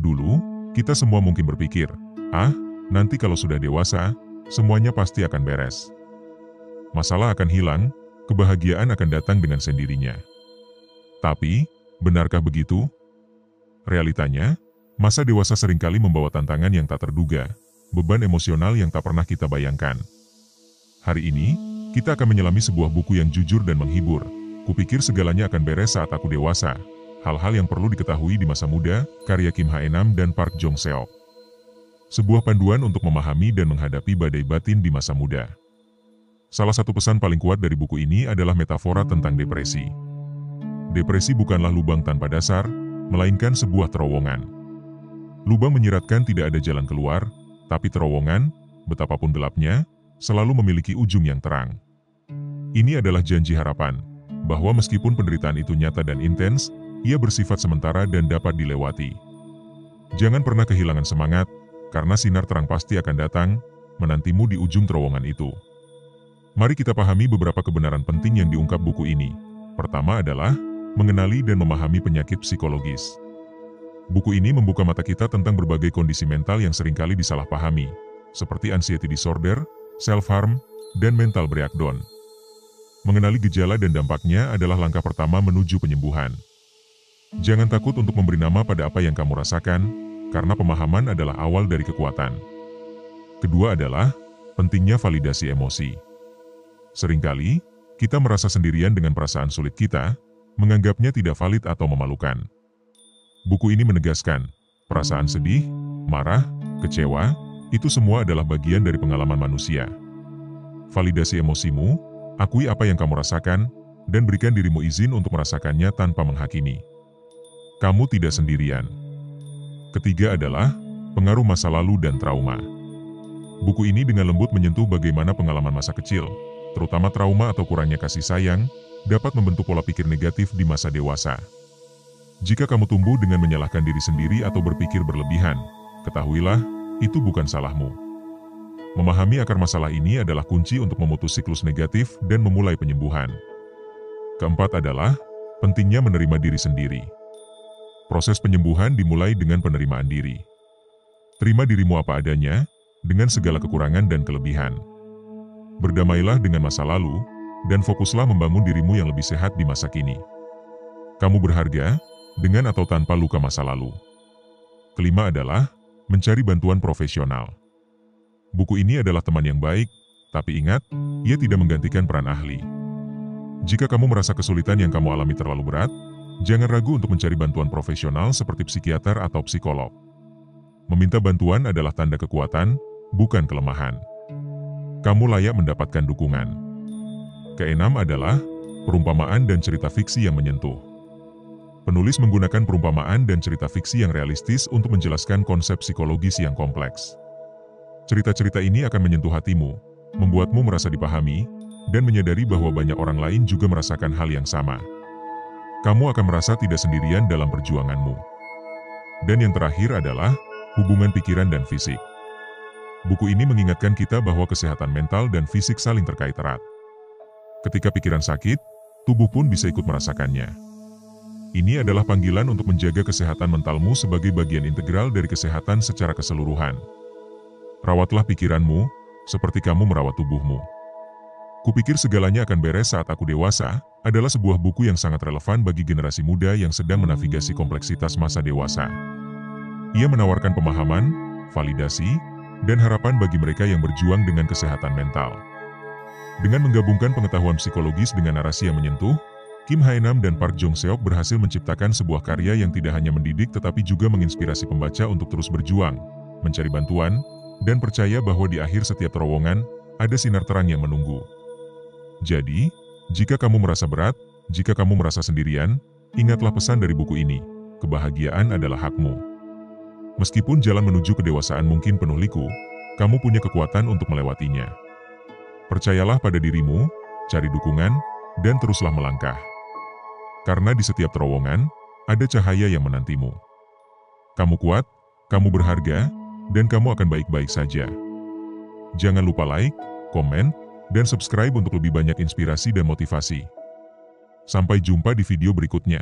Dulu, kita semua mungkin berpikir, nanti kalau sudah dewasa, semuanya pasti akan beres. Masalah akan hilang, kebahagiaan akan datang dengan sendirinya. Tapi, benarkah begitu? Realitanya, masa dewasa seringkali membawa tantangan yang tak terduga, beban emosional yang tak pernah kita bayangkan. Hari ini, kita akan menyelami sebuah buku yang jujur dan menghibur. Kupikir segalanya akan beres saat aku dewasa. Hal-hal yang perlu diketahui di masa muda, karya Kim Hae-nam dan Park Jong-seok. Sebuah panduan untuk memahami dan menghadapi badai batin di masa muda. Salah satu pesan paling kuat dari buku ini adalah metafora tentang depresi. Depresi bukanlah lubang tanpa dasar, melainkan sebuah terowongan. Lubang menyiratkan tidak ada jalan keluar, tapi terowongan, betapapun gelapnya, selalu memiliki ujung yang terang. Ini adalah janji harapan, bahwa meskipun penderitaan itu nyata dan intens, ia bersifat sementara dan dapat dilewati. Jangan pernah kehilangan semangat, karena sinar terang pasti akan datang, menantimu di ujung terowongan itu. Mari kita pahami beberapa kebenaran penting yang diungkap buku ini. Pertama adalah, mengenali dan memahami penyakit psikologis. Buku ini membuka mata kita tentang berbagai kondisi mental yang seringkali disalahpahami, seperti anxiety disorder, self-harm, dan mental breakdown. Mengenali gejala dan dampaknya adalah langkah pertama menuju penyembuhan. Jangan takut untuk memberi nama pada apa yang kamu rasakan, karena pemahaman adalah awal dari kekuatan. Kedua adalah, pentingnya validasi emosi. Seringkali, kita merasa sendirian dengan perasaan sulit kita, menganggapnya tidak valid atau memalukan. Buku ini menegaskan, perasaan sedih, marah, kecewa, itu semua adalah bagian dari pengalaman manusia. Validasi emosimu, akui apa yang kamu rasakan, dan berikan dirimu izin untuk merasakannya tanpa menghakimi. Kamu tidak sendirian. Ketiga adalah, pengaruh masa lalu dan trauma. Buku ini dengan lembut menyentuh bagaimana pengalaman masa kecil, terutama trauma atau kurangnya kasih sayang, dapat membentuk pola pikir negatif di masa dewasa. Jika kamu tumbuh dengan menyalahkan diri sendiri atau berpikir berlebihan, ketahuilah, itu bukan salahmu. Memahami akar masalah ini adalah kunci untuk memutus siklus negatif dan memulai penyembuhan. Keempat adalah, pentingnya menerima diri sendiri. Proses penyembuhan dimulai dengan penerimaan diri. Terima dirimu apa adanya, dengan segala kekurangan dan kelebihan. Berdamailah dengan masa lalu, dan fokuslah membangun dirimu yang lebih sehat di masa kini. Kamu berharga, dengan atau tanpa luka masa lalu. Kelima adalah, mencari bantuan profesional. Buku ini adalah teman yang baik, tapi ingat, ia tidak menggantikan peran ahli. Jika kamu merasa kesulitan yang kamu alami terlalu berat, jangan ragu untuk mencari bantuan profesional seperti psikiater atau psikolog. Meminta bantuan adalah tanda kekuatan, bukan kelemahan. Kamu layak mendapatkan dukungan. Keenam adalah, perumpamaan dan cerita fiksi yang menyentuh. Penulis menggunakan perumpamaan dan cerita fiksi yang realistis untuk menjelaskan konsep psikologis yang kompleks. Cerita-cerita ini akan menyentuh hatimu, membuatmu merasa dipahami, dan menyadari bahwa banyak orang lain juga merasakan hal yang sama. Kamu akan merasa tidak sendirian dalam perjuanganmu. Dan yang terakhir adalah, hubungan pikiran dan fisik. Buku ini mengingatkan kita bahwa kesehatan mental dan fisik saling terkait erat. Ketika pikiran sakit, tubuh pun bisa ikut merasakannya. Ini adalah panggilan untuk menjaga kesehatan mentalmu sebagai bagian integral dari kesehatan secara keseluruhan. Rawatlah pikiranmu, seperti kamu merawat tubuhmu. Kupikir segalanya akan beres saat aku dewasa, adalah sebuah buku yang sangat relevan bagi generasi muda yang sedang menavigasi kompleksitas masa dewasa. Ia menawarkan pemahaman, validasi, dan harapan bagi mereka yang berjuang dengan kesehatan mental. Dengan menggabungkan pengetahuan psikologis dengan narasi yang menyentuh, Kim Hae-nam dan Park Jong-seok berhasil menciptakan sebuah karya yang tidak hanya mendidik tetapi juga menginspirasi pembaca untuk terus berjuang, mencari bantuan, dan percaya bahwa di akhir setiap terowongan, ada sinar terang yang menunggu. Jadi, jika kamu merasa berat, jika kamu merasa sendirian, ingatlah pesan dari buku ini, kebahagiaan adalah hakmu. Meskipun jalan menuju kedewasaan mungkin penuh liku, kamu punya kekuatan untuk melewatinya. Percayalah pada dirimu, cari dukungan, dan teruslah melangkah. Karena di setiap terowongan, ada cahaya yang menantimu. Kamu kuat, kamu berharga, dan kamu akan baik-baik saja. Jangan lupa like, komen, dan subscribe untuk lebih banyak inspirasi dan motivasi. Sampai jumpa di video berikutnya.